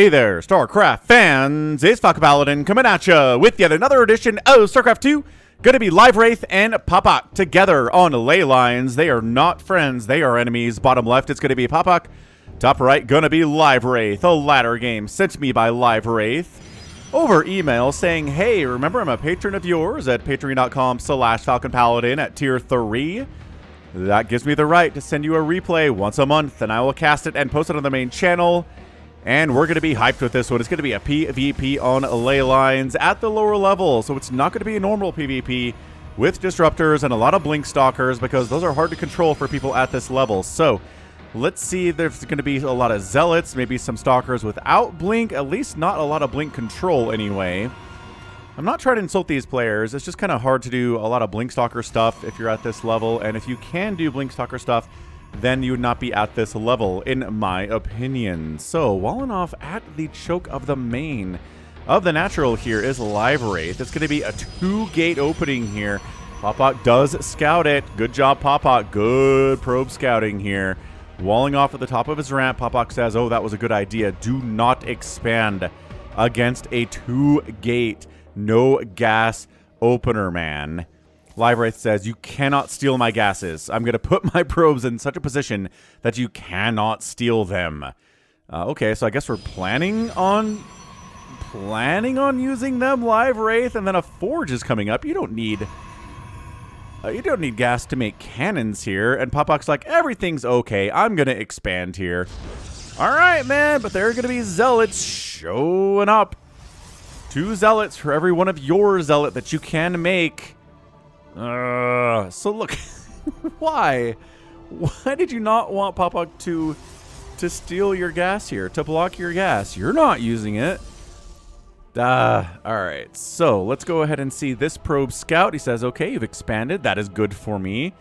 Hey there, StarCraft fans! It's Falcon Paladin coming at you with yet another edition of StarCraft 2. Going to be LiveWraith and papak together on Ley Lines. They are not friends, they are enemies. Bottom left, it's going to be papak. Top right, going to be LiveWraith, a ladder game sent to me by LiveWraith over email saying, hey, remember I'm a patron of yours at patreon.com/FalconPaladin at tier 3. That gives me the right to send you a replay once a month, and I will cast it and post it on the main channel. And we're going to be hyped with this one. It's going to be a PvP on Ley Lines at the lower level. So it's not going to be a normal PvP with disruptors and a lot of blink stalkers because those are hard to control for people at this level. So let's see, there's going to be a lot of zealots, maybe some stalkers without blink, at least not a lot of blink control anyway. I'm not trying to insult these players. It's just kind of hard to do a lot of blink stalker stuff if you're at this level. And if you can do blink stalker stuff, then you would not be at this level, in my opinion. So, walling off at the choke of the main of the natural here is LiveWraith. It's going to be a 2-gate opening here. Papak does scout it. Good job, Papak. Good probe scouting here. Walling off at the top of his ramp, Papak says, oh, that was a good idea. Do not expand against a 2-gate, no gas opener, man. LiveWraith says, you cannot steal my gases. I'm going to put my probes in such a position that you cannot steal them. Okay, so I guess we're planning on using them, LiveWraith, and then a forge is coming up. You don't need gas to make cannons here. And Papak's like, everything's okay. I'm going to expand here. All right, man, but there are going to be zealots showing up. 2 zealots for every one of your zealot that you can make. So look, why did you not want Papak to steal your gas here, to block your gas? You're not using it. All right, so let's go ahead and see this probe scout. He says, okay, you've expanded. That is good for me.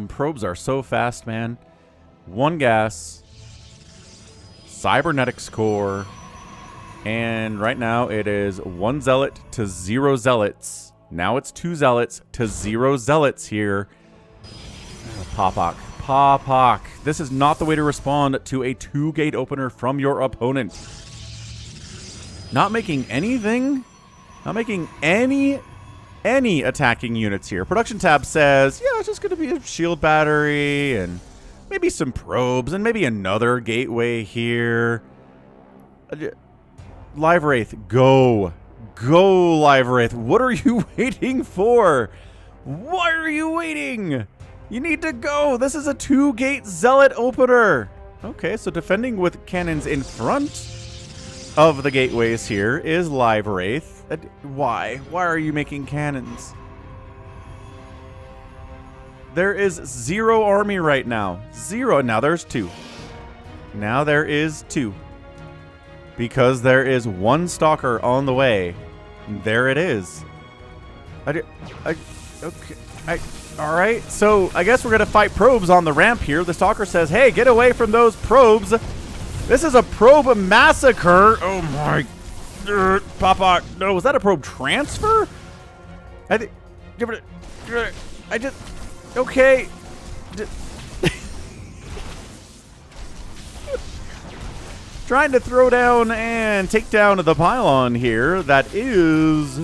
Probes are so fast, man. 1 gas, cybernetics core. And right now it is 1 zealot to 0 zealots. Now it's 2 zealots to 0 zealots here. Papak. This is not the way to respond to a 2-gate opener from your opponent. Not making anything. Not making any attacking units here. Production tab says, yeah, it's just going to be a shield battery and maybe some probes and maybe another gateway here. LiveWraith, go. Go, LiveWraith. What are you waiting for? Why are you waiting? You need to go. This is a 2-gate zealot opener. Okay, so defending with cannons in front of the gateways here is LiveWraith. Why? Why are you making cannons? There is 0 army right now. 0. Now there's 2. Now there is 2. Because there is 1 stalker on the way. There it is. Okay. All right. So I guess we're going to fight probes on the ramp here. The stalker says, hey, get away from those probes. This is a probe massacre. Oh, my. Papak. No, was that a probe transfer? I just. Okay. Trying to throw down and take down the pylon here. That is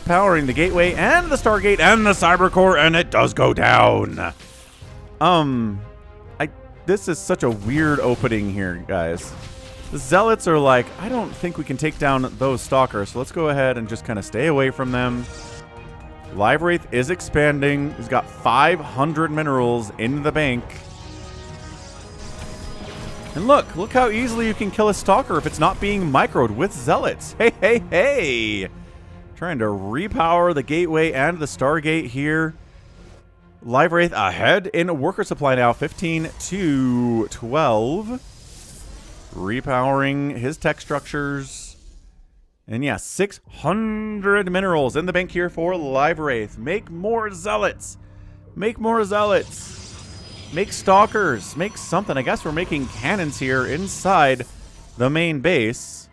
powering the gateway and the Stargate and the Cyber Core, and it does go down. This is such a weird opening here, guys. The zealots are like, I don't think we can take down those stalkers, so let's go ahead and just kind of stay away from them. LiveWraith is expanding. He's got 500 minerals in the bank. And look how easily you can kill a stalker if it's not being microed with zealots. Hey. Trying to repower the gateway and the Stargate here. LiveWraith ahead in worker supply now, 15 to 12. Repowering his tech structures. And yeah, 600 minerals in the bank here for LiveWraith. Make more zealots. Make more zealots. Make stalkers. Make something. I guess we're making cannons here inside the main base.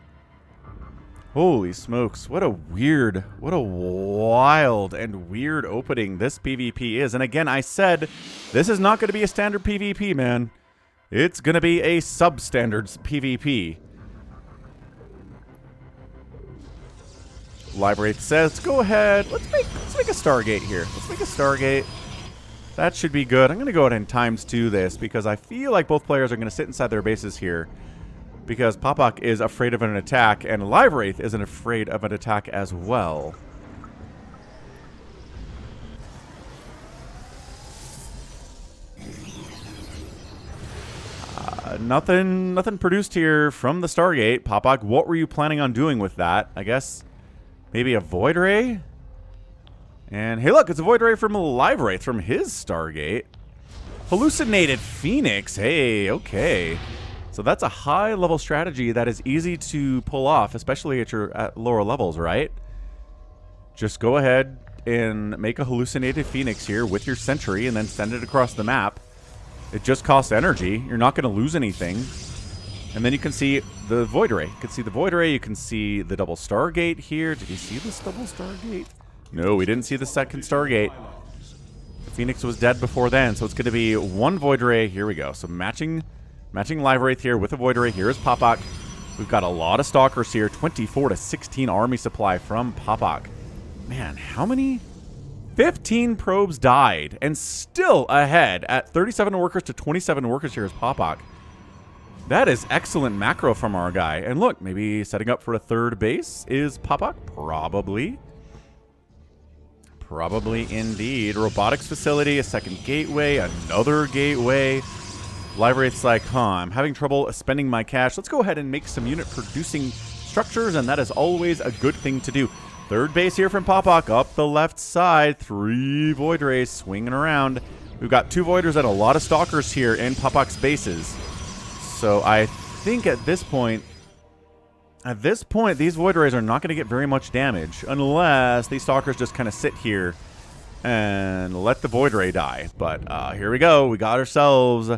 Holy smokes. What a wild and weird opening this PvP is. And again, I said, this is not going to be a standard PvP, man. It's going to be a substandard PvP. LiveWraith says, go ahead. Let's make a Stargate here. Let's make a Stargate. That should be good. I'm going to go ahead and ×2 this because I feel like both players are going to sit inside their bases here because papak is afraid of an attack and LiveWraith isn't afraid of an attack as well. Nothing produced here from the Stargate. papak, what were you planning on doing with that? I guess maybe a Void Ray? And hey, look, it's a Void Ray from LiveWraith from his Stargate. Hallucinated Phoenix. Hey, okay. So that's a high-level strategy that is easy to pull off, especially at lower levels, right? Just go ahead and make a Hallucinated Phoenix here with your Sentry and then send it across the map. It just costs energy. You're not going to lose anything. And then you can see the Void Ray. You can see the Void Ray. You can see the double Stargate here. Did you see this double Stargate? No, we didn't see the second Stargate. The Phoenix was dead before then, so it's going to be one Void Ray. Here we go. So matching LiveWraith here with a Void Ray. Here is papak. We've got a lot of Stalkers here. 24 to 16 army supply from papak. Man, how many? 15 probes died and still ahead at 37 workers to 27 workers here is papak. That is excellent macro from our guy. And look, maybe setting up for a third base is papak? Probably. Probably indeed. Robotics facility, a second gateway, another gateway. LiveWraith's like, I'm having trouble spending my cash. Let's go ahead and make some unit producing structures, and that is always a good thing to do. Third base here from papak up the left side. 3 Void Rays swinging around. We've got 2 Voiders and a lot of Stalkers here in papak's bases. So I think at this point, these Void Rays are not going to get very much damage unless these Stalkers just kind of sit here and let the Void Ray die. But here we go. We got ourselves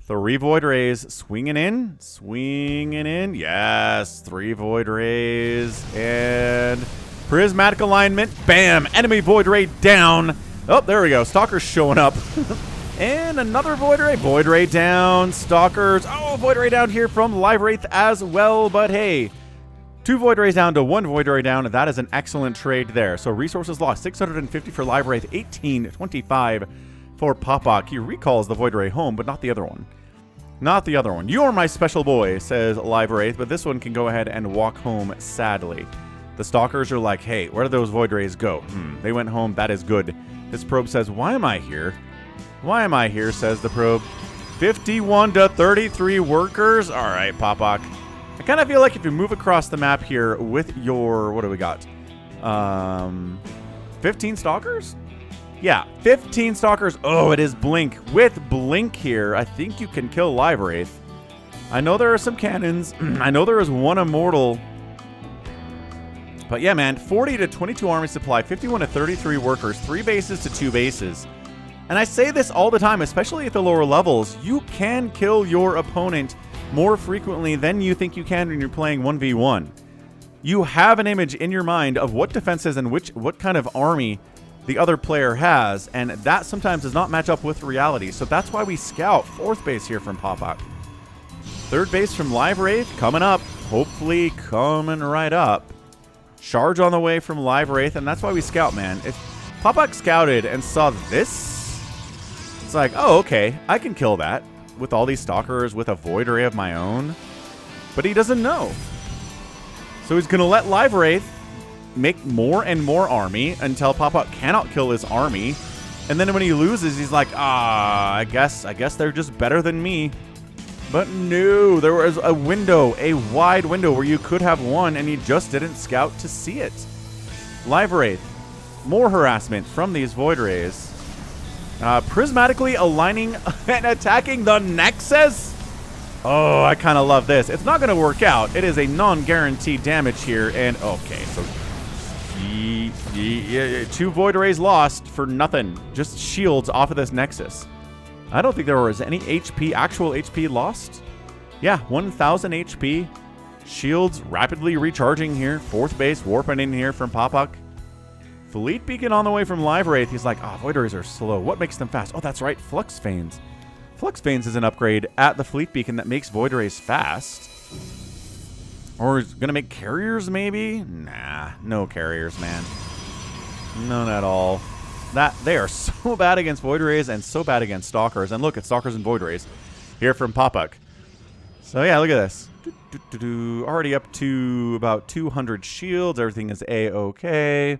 3 Void Rays swinging in. Yes, 3 Void Rays and prismatic alignment. Bam! Enemy Void Ray down. Oh, there we go. Stalkers showing up. And another Void Ray. Void Ray down. Stalkers. Oh, Void Ray down here from LiveWraith as well. But hey, 2 Void Rays down to 1 Void Ray down. That is an excellent trade there. So resources lost. 650 for LiveWraith. 1825 for papak. He recalls the Void Ray home, but not the other one. Not the other one. You're my special boy, says LiveWraith, but this one can go ahead and walk home sadly. The Stalkers are like, hey, where did those Void Rays go? They went home. That is good. This probe says, why am I here? Why am I here, says the probe. 51 to 33 workers. All right, papak. I kind of feel like if you move across the map here with your, what do we got? 15 Stalkers? Yeah, 15 Stalkers. Oh, it is Blink. With Blink here, I think you can kill LiveWraith. I know there are some cannons. I know there is 1 Immortal. But yeah, man, 40 to 22 army supply, 51 to 33 workers, 3 bases to 2 bases. And I say this all the time, especially at the lower levels. You can kill your opponent more frequently than you think you can when you're playing 1v1. You have an image in your mind of what defenses and what kind of army the other player has, and that sometimes does not match up with reality. So that's why we scout. 4th base here from papak. 3rd base from LiveWraith coming up. Hopefully coming right up. Charge on the way from LiveWraith, and that's why we scout, man. If papak scouted and saw this, it's like, oh, okay, I can kill that with all these Stalkers with a Void Ray of my own. But he doesn't know. So he's going to let LiveWraith make more and more army until papak cannot kill his army. And then when he loses, he's like, I guess they're just better than me. But no, there was a window, a wide window where you could have won, and you just didn't scout to see it. LiveWraith, more harassment from these Void Rays. Prismatically aligning and attacking the Nexus. Oh, I kind of love this. It's not going to work out. It is a non-guaranteed damage here. And okay, so 2 Void Rays lost for nothing. Just shields off of this Nexus. I don't think there was any HP, actual HP lost. Yeah, 1,000 HP. Shields rapidly recharging here. 4th base warping in here from papak. Fleet Beacon on the way from LiveWraith. He's like, Void Rays are slow. What makes them fast? Oh, that's right. Flux Veins. Flux Veins is an upgrade at the Fleet Beacon that makes Void Rays fast. Or is it going to make carriers, maybe? Nah, no carriers, man. None at all. They are so bad against Void Rays and so bad against Stalkers. And look, it's Stalkers and Void Rays here from papak. So yeah, look at this. Already up to about 200 shields. Everything is A-okay.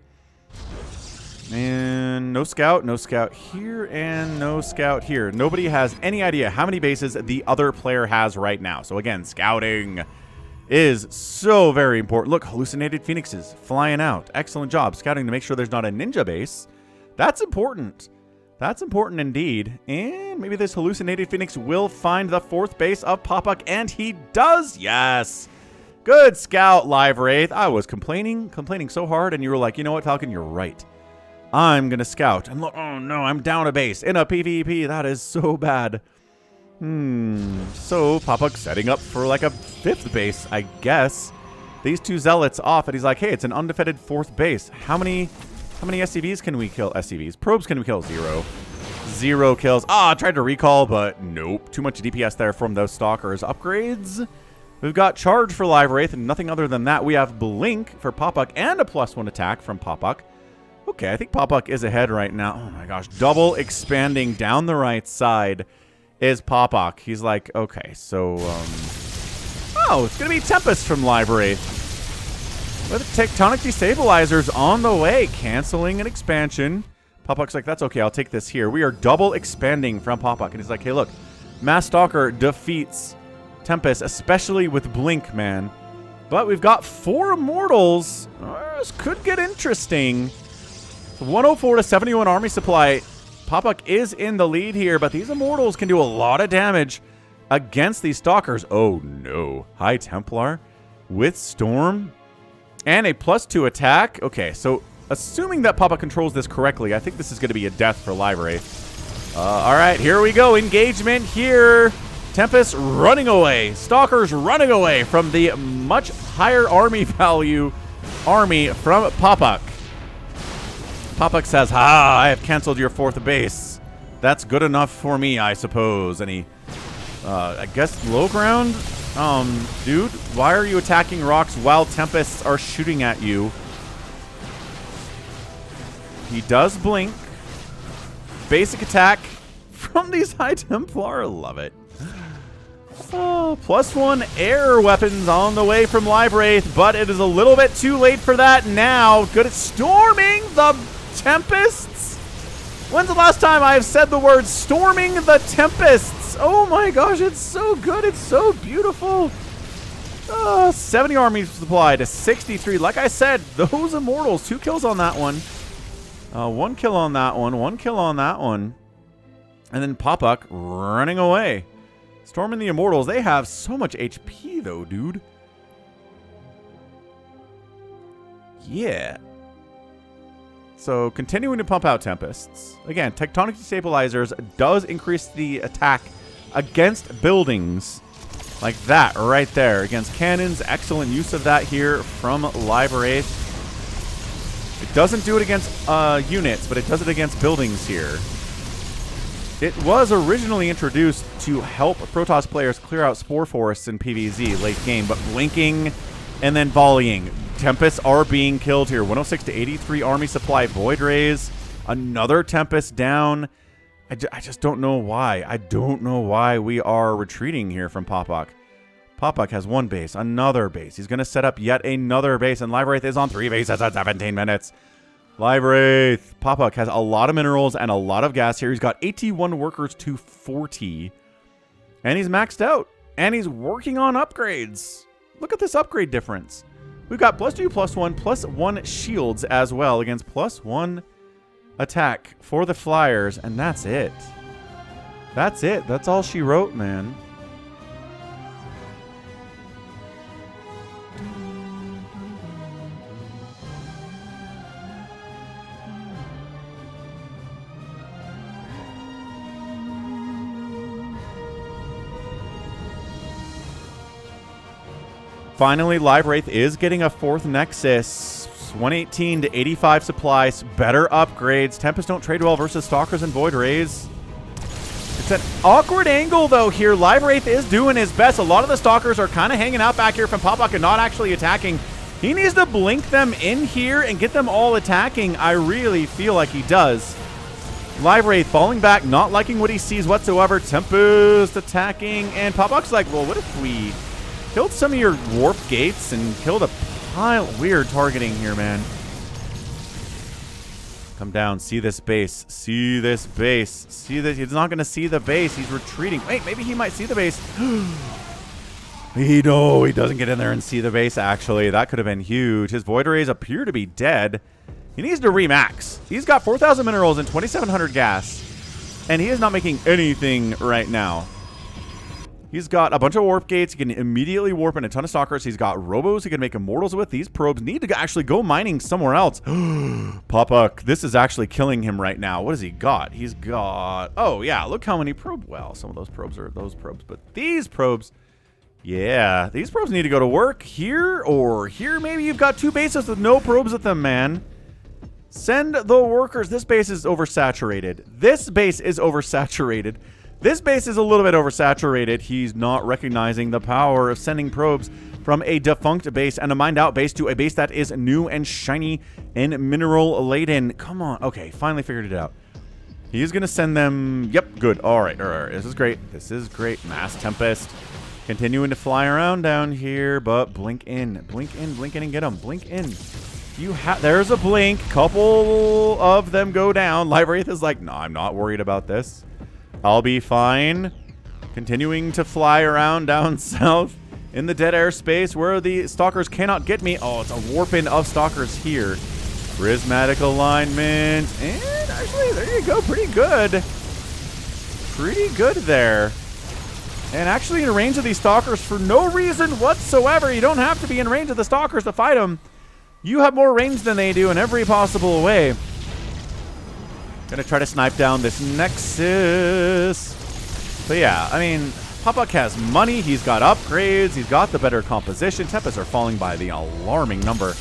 And no scout here, and no scout here. Nobody has any idea how many bases the other player has right now. So again, scouting is so very important. Look, hallucinated phoenixes flying out. Excellent job scouting to make sure there's not a ninja base. That's important. That's important indeed. And maybe this hallucinated phoenix will find the 4th base of papak, and he does. Yes. Good scout, LiveWraith. I was complaining so hard, and you were like, you know what, Falcon, you're right. I'm going to scout. And look, oh no, I'm down a base in a PvP. That is so bad. So papak setting up for like a 5th base, I guess. These 2 zealots off, and he's like, hey, it's an undefended 4th base. How many SCVs can we kill? SCVs. Probes can we kill? 0. 0 kills. I tried to recall, but nope. Too much DPS there from those Stalkers. Upgrades. We've got Charge for LiveWraith, and nothing other than that. We have Blink for papak and a +1 attack from papak. Okay, I think papak is ahead right now. Oh my gosh. Double expanding down the right side is papak. He's like, okay, so, oh, it's going to be Tempest from LiveWraith. With Tectonic Destabilizers on the way, canceling an expansion. Papak's like, that's okay, I'll take this here. We are double expanding from papak. And he's like, hey, look, Mass Stalker defeats Tempest, especially with Blink, man. But we've got 4 Immortals. This could get interesting. 104 to 71 army supply. papak is in the lead here, but these Immortals can do a lot of damage against these Stalkers. Oh, no. High Templar with Storm. And a +2 attack. Okay, so assuming that papak controls this correctly, I think this is going to be a death for LiveWraith. All right, here we go. Engagement here. Tempest running away. Stalkers running away from the much higher army value army from papak. papak says, ha, I have canceled your 4th base. That's good enough for me, I suppose. And he, I guess, low ground? Dude, why are you attacking rocks while Tempests are shooting at you? He does blink. Basic attack from these High Templar. Love it. Oh, +1 air weapons on the way from LiveWraith, but it is a little bit too late for that now. Good at storming the Tempests. When's the last time I've said the word storming the Tempests? Oh my gosh, it's so good. It's so beautiful. 70 army supply to 63. Like I said, those Immortals, 2 kills on that one. 1 kill on that one. 1 kill on that one. And then papak running away. Storming the Immortals. They have so much HP though, dude. Yeah. So continuing to pump out Tempests. Again, Tectonic Destabilizers does increase the attack against buildings. Like that right there. Against cannons. Excellent use of that here from LiveWraith. It doesn't do it against units, but it does it against buildings here. It was originally introduced to help Protoss players clear out Spore Forests in PvZ late game, but blinking and then volleying. Tempests are being killed here. 106 to 83 army supply. Void Rays. Another Tempest down. I just don't know why. I don't know why we are retreating here from papak. papak has 1 base, another base. He's going to set up yet another base, and LiveWraith is on 3 bases at 17 minutes. LiveWraith. papak has a lot of minerals and a lot of gas here. He's got 81 workers to 40. And he's maxed out. And he's working on upgrades. Look at this upgrade difference. We've got +2, +1, +1 shields as well against +1 attack for the Flyers. And that's it. That's it. That's all she wrote, man. Finally, LiveWraith is getting a 4th Nexus. 118 to 85 supplies. Better upgrades. Tempests don't trade well versus Stalkers and Void Rays. It's an awkward angle, though, here. LiveWraith is doing his best. A lot of the Stalkers are kind of hanging out back here from papak and not actually attacking. He needs to blink them in here and get them all attacking. I really feel like he does. LiveWraith falling back, not liking what he sees whatsoever. Tempest attacking, and papak's like, well, what if we killed some of your warp gates and killed a pile? Weird targeting here, man. Come down. See this base. See this base. See this. He's not going to see the base. He's retreating. Wait, maybe he might see the base. He doesn't get in there and see the base, actually. That could have been huge. His Void Rays appear to be dead. He needs to remax. He's got 4,000 minerals and 2,700 gas. And he is not making anything right now. He's got a bunch of warp gates. He can immediately warp in a ton of stalkers. He's got robos he can make immortals with. These probes need to actually go mining somewhere else. papak, this is actually killing him right now. What has he got? He's got... Oh, yeah. Look how many probes... Well, some of those probes are those probes. But these probes... Yeah. These probes need to go to work here or here. Maybe you've got two bases with no probes with them, man. Send the workers. This base is oversaturated. This base is oversaturated. This base is a little bit oversaturated. He's not recognizing the power of sending probes from a defunct base and a mined out base to a base that is new and shiny and mineral laden. Come on. Okay, finally figured it out. He's going to send them. Yep, good. All right. This is great. This is great. Mass Tempest. Continuing to fly around down here, but blink in. Blink in, blink in, and get them. Blink in. There's a blink. Couple of them go down. LiveWraith is like, no, I'm not worried about this. I'll be fine. Continuing to fly around down south in the dead airspace where the stalkers cannot get me. Oh, it's a warping of stalkers here. Prismatic alignment. And actually, there you go. Pretty good. Pretty good there. And actually in range of these stalkers for no reason whatsoever. You don't have to be in range of the stalkers to fight them. You have more range than they do in every possible way. Gonna try to snipe down this Nexus. But yeah, I mean, papak has money. He's got upgrades. He's got the better composition. Tempests are falling by the alarming number.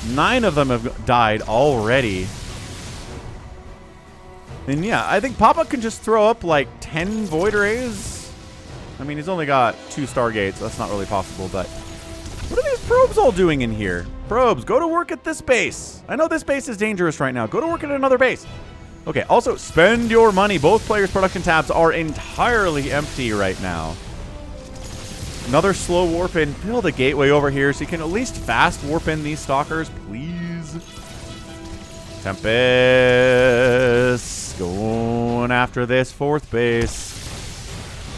9 of them have died already. And yeah, I think papak can just throw up like 10 Void Rays. I mean, he's only got 2 Stargates. So that's not really possible, but... What are these probes all doing in here? Probes, go to work at this base. I know this base is dangerous right now. Go to work at another base. Okay, also, spend your money. Both players' production tabs are entirely empty right now. Another slow warp in. Build a gateway over here so you can at least fast warp in these stalkers, please. Tempest. Going after this 4th base.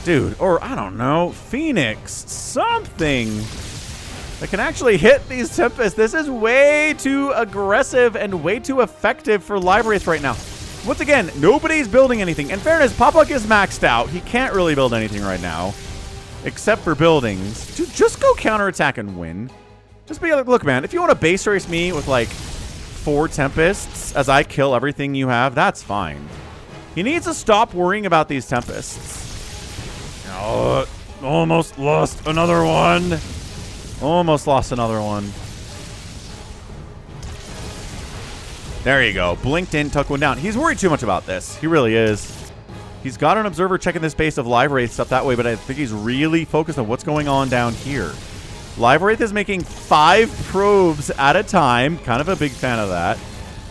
Dude, or I don't know, Phoenix. Something that can actually hit these Tempests. This is way too aggressive and way too effective for LiveWraith right now. Once again, nobody's building anything. In fairness, papak is maxed out. He can't really build anything right now, except for buildings. Dude, just go counterattack and win. Just be like, look, man, if you want to base race me with like 4 Tempests as I kill everything you have, that's fine. He needs to stop worrying about these Tempests. Oh, almost lost another one. Almost lost another one. There you go. Blinked in, took one down. He's worried too much about this. He really is. He's got an observer checking the space of LiveWraith stuff that way, but I think he's really focused on what's going on down here. LiveWraith is making 5 probes at a time. Kind of a big fan of that.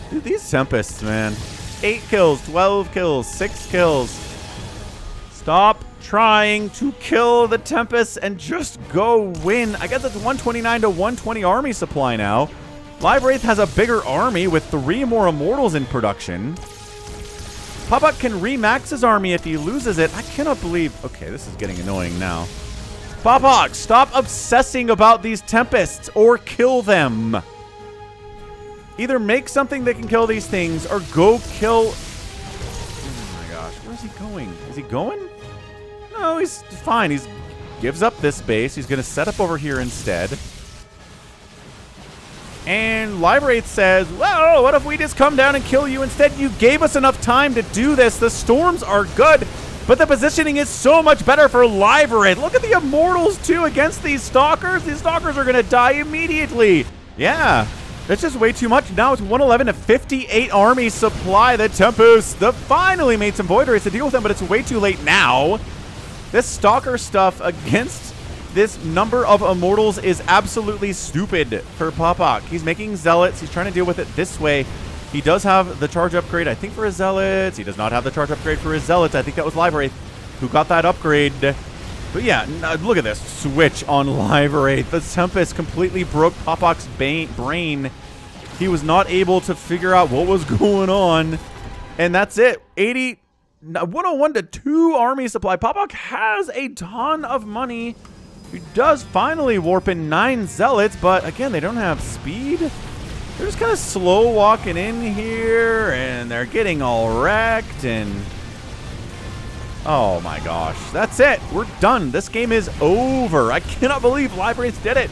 Dude, these Tempests, man. 8 kills, 12 kills, 6 kills. Stop trying to kill the Tempests and just go win. I guess it's 129 to 120 army supply now. LiveWraith has a bigger army with 3 more immortals in production. papak can remax his army if he loses it. I cannot believe... Okay, this is getting annoying now. papak, stop obsessing about these Tempests or kill them. Either make something that can kill these things or go kill... Oh my gosh, where's he going? Is he going? No, he's fine. He gives up this base. He's going to set up over here instead. And LiveWraith says, well, what if we just come down and kill you instead? You gave us enough time to do this. The storms are good, but the positioning is so much better for LiveWraith. Look at the immortals, too, against these stalkers. These stalkers are going to die immediately. Yeah, It's just way too much. Now it's 111 to 58 army supply. The Tempest finally made some Void Rays to deal with them, but it's way too late now. This Stalker stuff against this number of Immortals is absolutely stupid for papak. He's making Zealots. He's trying to deal with it this way. He does have the charge upgrade, I think, for his Zealots. He does not have the charge upgrade for his Zealots. I think that was LiveWraith who got that upgrade. But yeah, look at this switch on LiveWraith. The Tempest completely broke papak's brain. He was not able to figure out what was going on. And that's it. 101 to 2 army supply. Papak has a ton of money. He does finally warp in 9 Zealots, but again, they don't have speed. They're just kind of slow walking in here, and they're getting all wrecked, and oh my gosh, that's it. We're done. This game is over. I cannot believe LiveWraith did it.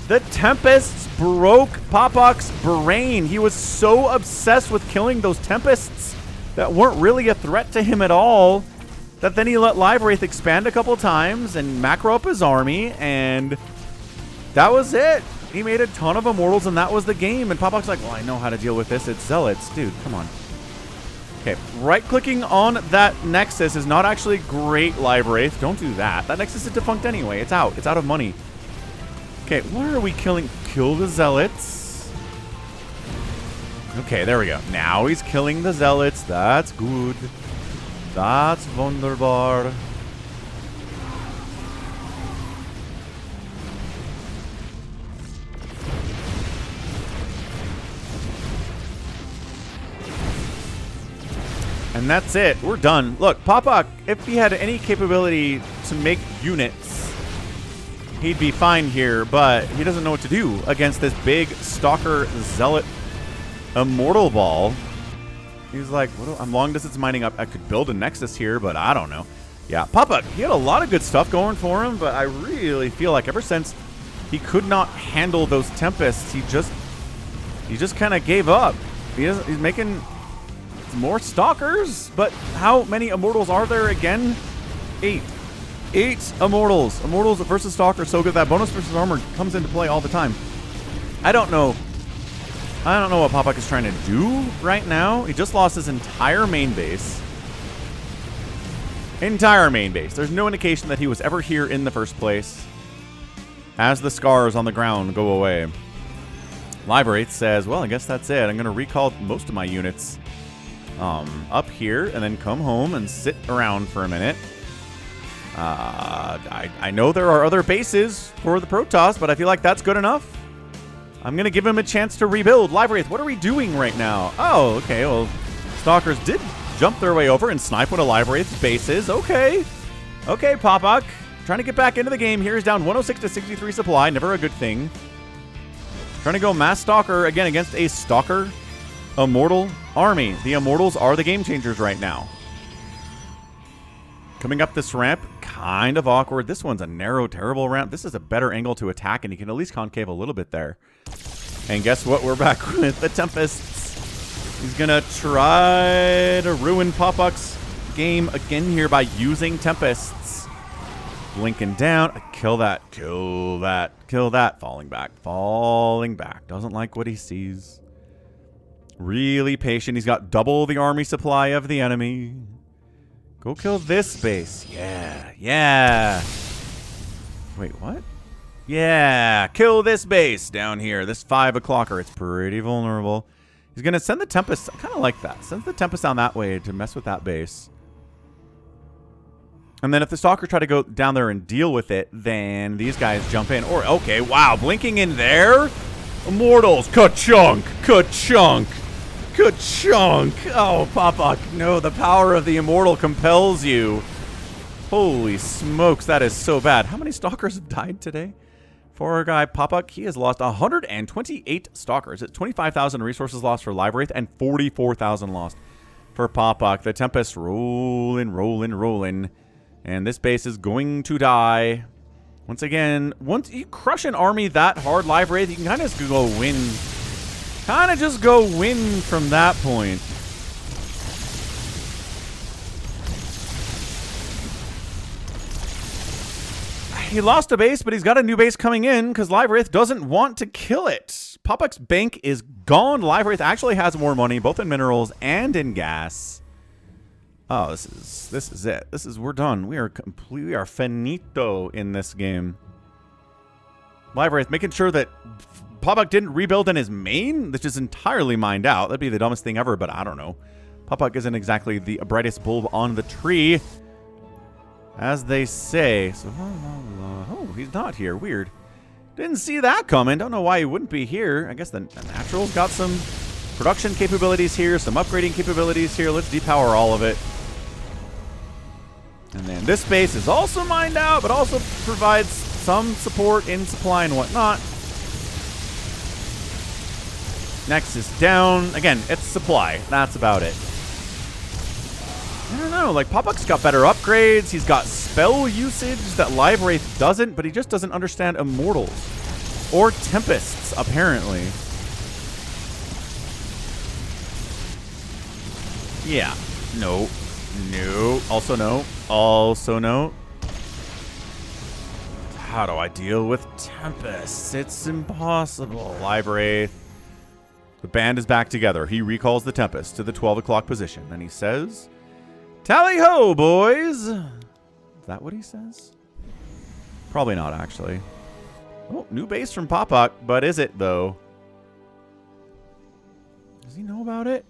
The Tempests broke papak's brain. He was so obsessed with killing those Tempests that weren't really a threat to him at all, that then he let LiveWraith expand a couple times and macro up his army, and that was it. He made a ton of Immortals, and that was the game. And papak's like, well, I know how to deal with this. It's Zealots. Dude, come on. Okay, right-clicking on that Nexus is not actually great, LiveWraith. Don't do that. That Nexus is defunct anyway. It's out. It's out of money. Okay, what are we killing? Kill the Zealots. Okay, there we go. Now he's killing the Zealots. That's good. That's wunderbar. And that's it. We're done. Look, papak, if he had any capability to make units, he'd be fine here, but he doesn't know what to do against this big Stalker Zealot Immortal Ball. He's like, I'm long distance mining up. I could build a Nexus here, but I don't know. Yeah, papak, he had a lot of good stuff going for him, but I really feel like ever since he could not handle those Tempests, he just kind of gave up. He's making more Stalkers, but how many Immortals are there again? 8. 8 Immortals. Immortals versus Stalker, so good. That bonus versus armor comes into play all the time. I don't know what papak is trying to do right now. He just lost his entire main base. Entire main base. There's no indication that he was ever here in the first place. As the scars on the ground go away, LiveWraith says, well, I guess that's it. I'm going to recall most of my units up here and then come home and sit around for a minute. I know there are other bases for the Protoss, but I feel like that's good enough. I'm going to give him a chance to rebuild. LiveWraith, what are we doing right now? Oh, okay. Well, Stalkers did jump their way over and snipe one of LiveWraith's bases. Okay. Okay, papak. Trying to get back into the game here. He's down 106 to 63 supply. Never a good thing. Trying to go mass Stalker again against a Stalker Immortal army. The Immortals are the game changers right now. Coming up this ramp, kind of awkward. This one's a narrow, terrible ramp. This is a better angle to attack, and you can at least concave a little bit there. And guess what? We're back with the Tempests. He's going to try to ruin papak's game again here by using Tempests. Blinking down. Kill that. Kill that. Kill that. Falling back. Falling back. Doesn't like what he sees. Really patient. He's got double the army supply of the enemy. Go kill this base. Yeah. Yeah. Wait, what? Yeah. Kill this base down here. This 5 o'clocker. It's pretty vulnerable. He's going to send the Tempest. I kind of like that. Send the Tempest down that way to mess with that base. And then if the Stalkers try to go down there and deal with it, then these guys jump in. Or, okay, wow. Blinking in there. Immortals. Ka-chunk. Ka-chunk. Ka-chunk. Oh, papak. No, the power of the Immortal compels you. Holy smokes. That is so bad. How many Stalkers have died today? For our guy, papak, he has lost 128 Stalkers. It's 25,000 resources lost for LiveWraith and 44,000 lost for papak. The Tempest rolling, rolling, rolling. And this base is going to die. Once again, once you crush an army that hard, LiveWraith, you can kind of just go win. Kind of just go win from that point. he lost a base, but he's got a new base coming in because LiveWraith doesn't want to kill it. Papak's bank is gone. LiveWraith actually has more money, both in minerals and in gas. Oh, this is it. We're done. We are finito in this game. LiveWraith making sure that Papak didn't rebuild in his main, which is entirely mined out. That'd be the dumbest thing ever, but I don't know. Papak isn't exactly the brightest bulb on the tree, as they say. So, oh, he's not here. Weird. Didn't see that coming. Don't know why he wouldn't be here. I guess the Natural's got some production capabilities here, some upgrading capabilities here. Let's depower all of it. And then this base is also mined out, but also provides some support in supply and whatnot. Next is down. Again, it's supply. That's about it. I don't know. Like, Papak's got better upgrades. He's got spell usage that LiveWraith doesn't, but he just doesn't understand Immortals. Or Tempests, apparently. Yeah. No. No. Also no. Also no. How do I deal with Tempests? It's impossible. LiveWraith. The band is back together. He recalls the Tempest to the 12 o'clock position. And he says, "Tally-ho, boys." Is that what he says? Probably not, actually. Oh, new base from Papak. But is it, though? Does he know about it?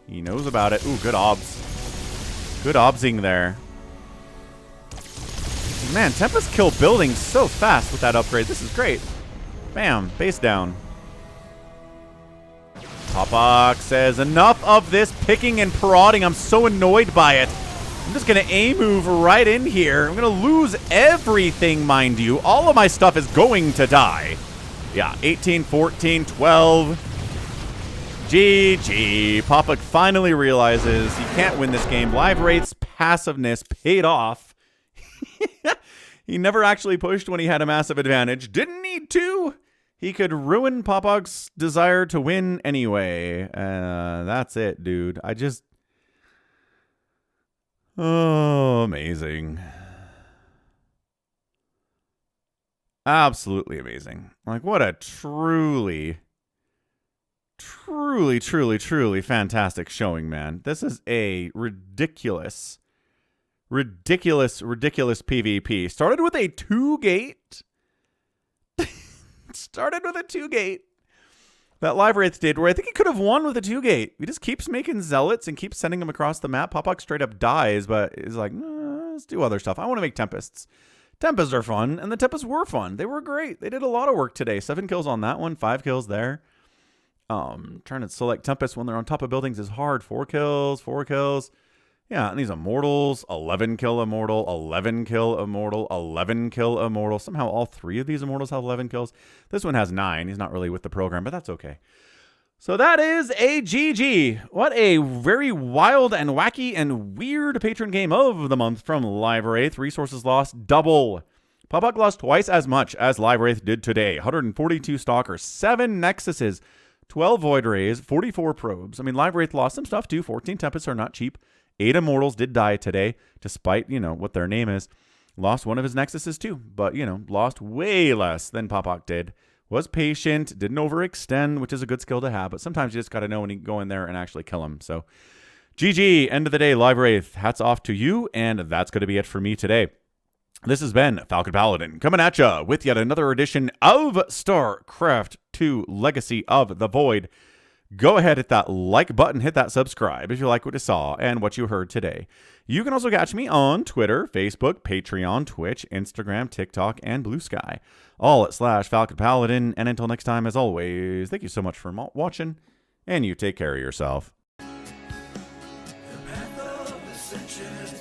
He knows about it. Ooh, good obs. Good obsing there. Man, Tempest kill buildings so fast with that upgrade. This is great. Bam. Base down. Papak says, enough of this picking and prodding. I'm so annoyed by it. I'm just going to A-move right in here. I'm going to lose everything, mind you. All of my stuff is going to die. Yeah, 18, 14, 12. GG. Papak finally realizes he can't win this game. LiveWraith's passiveness paid off. He never actually pushed when he had a massive advantage. Didn't need to. He could ruin Papak's desire to win anyway. That's it, dude. Oh, amazing. Absolutely amazing. Like, what a truly fantastic showing, man. This is a ridiculous PvP. Started with a 2-gate. Started with a 2-gate that LiveWraith did, where I think he could have won with a 2-gate. He just keeps making zealots and keeps sending them across the map. Papak straight up dies, but is like, nah, let's do other stuff. I want to make Tempests. Tempests are fun, and the Tempests were fun. They were great. They did a lot of work today. 7 kills on that one, 5 kills there. Trying to select Tempests when they're on top of buildings is hard. 4 kills, 4 kills. Yeah, and these Immortals, 11 kill Immortal, 11 kill Immortal, 11 kill Immortal. Somehow all 3 of these Immortals have 11 kills. This one has 9. He's not really with the program, but that's okay. So that is a GG. What a very wild and wacky and weird patron game of the month from LiveWraith. Resources lost double. Papak lost twice as much as LiveWraith did today. 142 Stalkers, 7 Nexuses, 12 Void Rays, 44 Probes. I mean, LiveWraith lost some stuff too. 14 Tempests are not cheap. 8 Immortals did die today, despite, what their name is. Lost one of his Nexuses too, but, lost way less than Papak did. Was patient, didn't overextend, which is a good skill to have, but sometimes you just got to know when you go in there and actually kill him. So, GG, end of the day, LiveWraith. Hats off to you, and that's going to be it for me today. This has been Falcon Paladin, coming at ya with yet another edition of StarCraft 2 Legacy of the Void. Go ahead, hit that like button, hit that subscribe if you like what you saw and what you heard today. You can also catch me on Twitter, Facebook, Patreon, Twitch, Instagram, TikTok, and Blue Sky. All at /Falcon Paladin. And until next time, as always, thank you so much for watching, and you take care of yourself. The path of ascension is